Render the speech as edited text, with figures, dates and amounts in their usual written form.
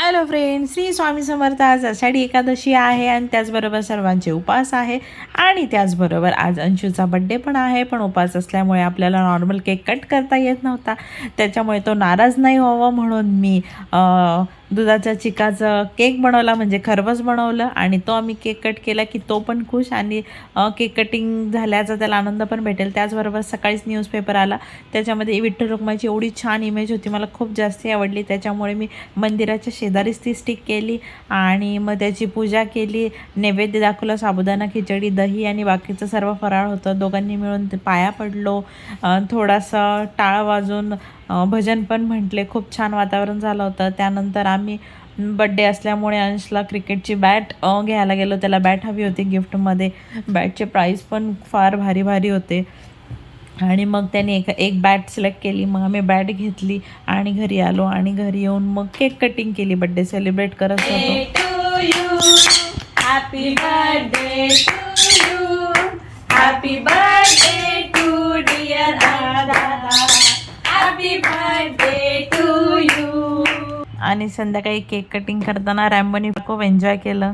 Hello friends, Shri Swami Samarth. आज आषाढी एकादशी आहे आणि त्याचबरोबर सर्वांचे उपास आहे आणि त्याचबरोबर आज अंशूचा बड्डे पण आहे. पण उपास असल्यामुळे आपल्याला नॉर्मल केक कट करता येत नव्हता, त्याच्यामुळे तो नाराज नाही व्हावा म्हणून मी दुधाच्या चिकाचं केक बनवला, म्हणजे खरवस बनवलं आणि तो आम्ही केक कट केला की तो पण खुश आणि केक कटिंग झाल्याचा त्याला आनंद पण भेटेल. त्याचबरोबर सकाळीच न्यूजपेपर आला, त्याच्यामध्ये विठ्ठल रुक्माईची एवढी छान इमेज होती, मला खूप जास्त आवडली. त्याच्यामुळे मी मंदिराच्या शेजारीच ती स्टिक केली आणि मग त्याची पूजा केली, नैवेद्य दाखवला, साबुदाणा खिचडी, दही आणि बाकीचं सर्व फराळ होतं. दोघांनी मिळून ते पाया पडलो, थोडासा टाळ वाजून भजन पण म्हटले. खूप छान वातावरण झालं होतं. त्यानंतर आम्ही बड्डे असल्यामुळे अंशला क्रिकेटची बॅट घ्यायला गेलो, त्याला बॅट हवी होती गिफ्टमध्ये. बॅटचे प्राईस पण फार भारी भारी होते आणि मग त्याने एक बॅट सिलेक्ट केली. मग आम्ही बॅट घेतली आणि घरी आलो आणि घरी येऊन मग केक कटिंग केली. बड्डे सेलिब्रेट करत होतो. Happy birthday to you, happy birthday to dear दादा, हॅपी बर्थडे टू यू. आणि संध्याकाळी केक कटिंग करताना रॅम्बोनी खूप एन्जॉय केलं.